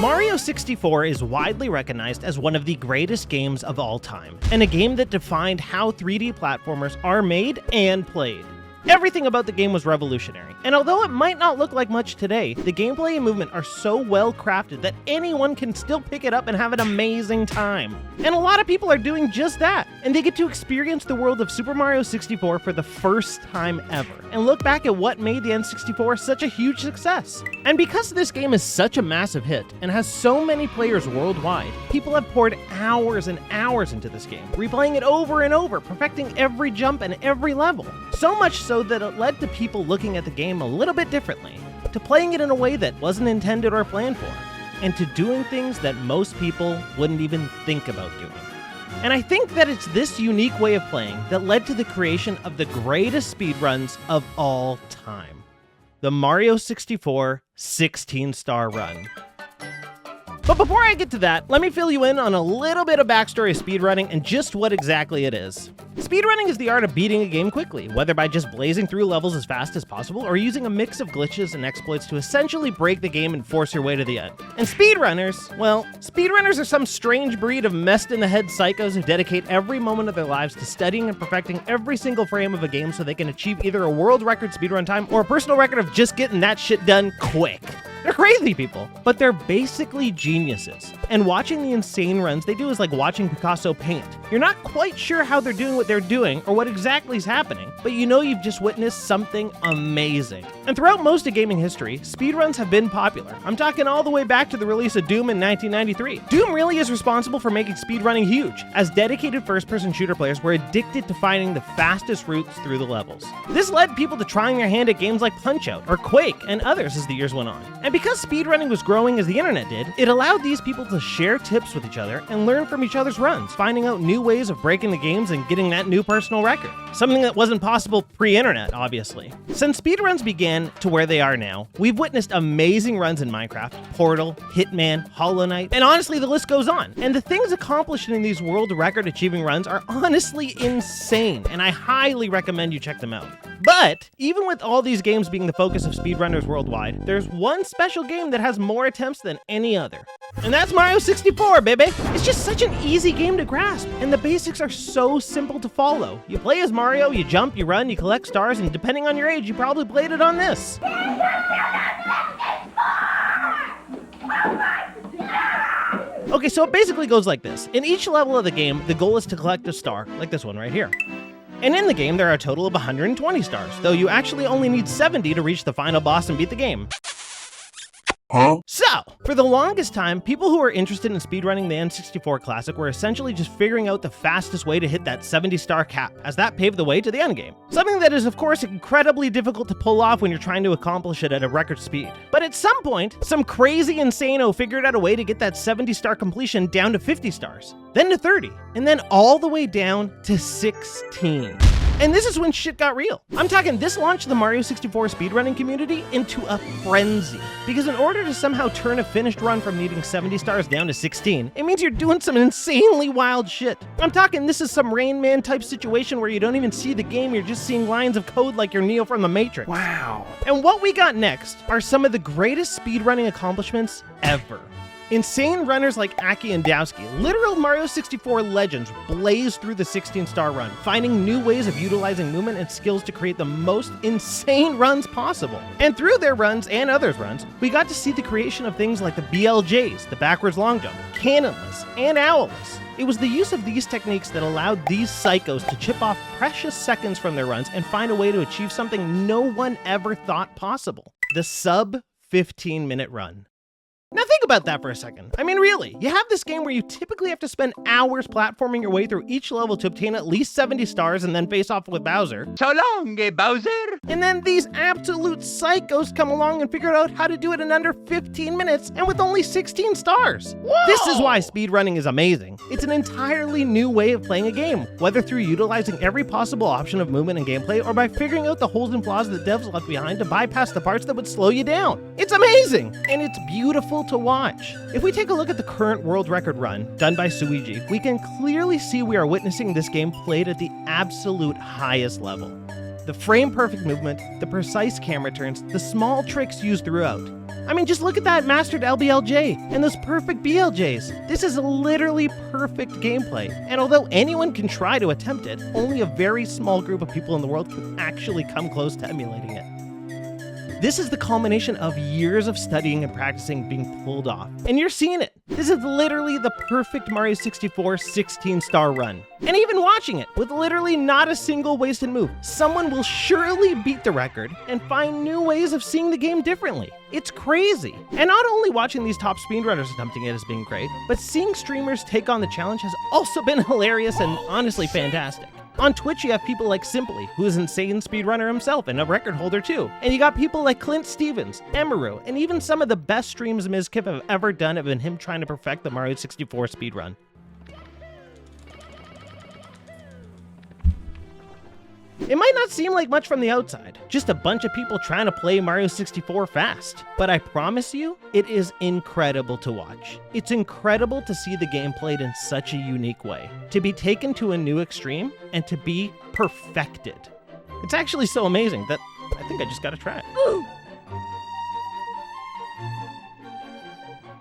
Mario 64 is widely recognized as one of the greatest games of all time, and a game that defined how 3D platformers are made and played. Everything about the game was revolutionary, and although it might not look like much today, the gameplay and movement are so well crafted that anyone can still pick it up and have an amazing time. And a lot of people are doing just that, and they get to experience the world of Super Mario 64 for the first time ever, and look back at what made the N64 such a huge success. And because this game is such a massive hit, and has so many players worldwide, people have poured hours and hours into this game, replaying it over and over, perfecting every jump and every level. So much so that it led to people looking at the game a little bit differently, to playing it in a way that wasn't intended or planned for, and to doing things that most people wouldn't even think about doing. And I think that it's this unique way of playing that led to the creation of the greatest speedruns of all time. The Mario 64 16-star run. But before I get to that, let me fill you in on a little bit of backstory of speedrunning and just what exactly it is. Speedrunning is the art of beating a game quickly, whether by just blazing through levels as fast as possible or using a mix of glitches and exploits to essentially break the game and force your way to the end. And speedrunners, well, speedrunners are some strange breed of messed-in-the-head psychos who dedicate every moment of their lives to studying and perfecting every single frame of a game so they can achieve either a world record speedrun time or a personal record of just getting that shit done quick. They're crazy people, but they're basically geniuses. And watching the insane runs they do is like watching Picasso paint. You're not quite sure how they're doing what they're doing or what exactly is happening, but you know you've just witnessed something amazing. And throughout most of gaming history, speedruns have been popular. I'm talking all the way back to the release of Doom in 1993. Doom really is responsible for making speedrunning huge, as dedicated first-person shooter players were addicted to finding the fastest routes through the levels. This led people to trying their hand at games like Punch-Out! Or Quake and others as the years went on. And because speedrunning was growing as the internet did, it allowed these people to share tips with each other and learn from each other's runs, finding out new ways of breaking the games and getting that new personal record. Something that wasn't possible pre-internet, obviously. Since speedruns began to where they are now, we've witnessed amazing runs in Minecraft, Portal, Hitman, Hollow Knight, and honestly the list goes on. And the things accomplished in these world record achieving runs are honestly insane, and I highly recommend you check them out. But even with all these games being the focus of speedrunners worldwide, there's one special game that has more attempts than any other. And that's Mario 64, baby! It's just such an easy game to grasp, and the basics are so simple to follow. You play as Mario, you jump, you run, you collect stars, and depending on your age, you probably played it on this. Okay, so it basically goes like this. In each level of the game, the goal is to collect a star, like this one right here. And in the game, there are a total of 120 stars, though you actually only need 70 to reach the final boss and beat the game. So, for the longest time, people who were interested in speedrunning the N64 Classic were essentially just figuring out the fastest way to hit that 70-star cap, as that paved the way to the endgame. Something that is, of course, incredibly difficult to pull off when you're trying to accomplish it at a record speed. But at some point, some crazy insano figured out a way to get that 70-star completion down to 50 stars, then to 30, and then all the way down to 16. And this is when shit got real. I'm talking this launched the Mario 64 speedrunning community into a frenzy. Because in order to somehow turn a finished run from needing 70 stars down to 16, it means you're doing some insanely wild shit. I'm talking this is some Rain Man type situation where you don't even see the game, you're just seeing lines of code like you're Neo from the Matrix. Wow. And what we got next are some of the greatest speedrunning accomplishments ever. Insane runners like Aki and Dowski, literal Mario 64 legends, blaze through the 16-star run, finding new ways of utilizing movement and skills to create the most insane runs possible. And through their runs and others' runs, we got to see the creation of things like the BLJs, the backwards long jump, cannonless, and owlless. It was the use of these techniques that allowed these psychos to chip off precious seconds from their runs and find a way to achieve something no one ever thought possible: the sub 15-minute run. Now think about that for a second. I mean, really, you have this game where you typically have to spend hours platforming your way through each level to obtain at least 70 stars and then face off with Bowser. So long, Bowser! And then these absolute psychos come along and figure out how to do it in under 15 minutes and with only 16 stars. Whoa! This is why speedrunning is amazing. It's an entirely new way of playing a game, whether through utilizing every possible option of movement and gameplay or by figuring out the holes and flaws that devs left behind to bypass the parts that would slow you down. It's amazing, and it's beautiful to watch. If we take a look at the current world record run, done by Suiji, we can clearly see we are witnessing this game played at the absolute highest level. The frame-perfect movement, the precise camera turns, the small tricks used throughout. I mean, just look at that mastered LBLJ and those perfect BLJs. This is literally perfect gameplay. And although anyone can try to attempt it, only a very small group of people in the world can actually come close to emulating it. This is the culmination of years of studying and practicing being pulled off. And you're seeing it. This is literally the perfect Mario 64 16-star run. And even watching it, with literally not a single wasted move, someone will surely beat the record and find new ways of seeing the game differently. It's crazy. And not only watching these top speedrunners attempting it has been great, but seeing streamers take on the challenge has also been hilarious and honestly fantastic. On Twitch, you have people like Simply, who is an insane speedrunner himself and a record holder too. And you got people like Clint Stevens, Emaru, and even some of the best streams Mizkif have ever done have been him trying to perfect the Mario 64 speedrun. It might not seem like much from the outside, just a bunch of people trying to play Mario 64 fast. But I promise you, it is incredible to watch. It's incredible to see the game played in such a unique way, to be taken to a new extreme, and to be perfected. It's actually so amazing that I think I just gotta try it.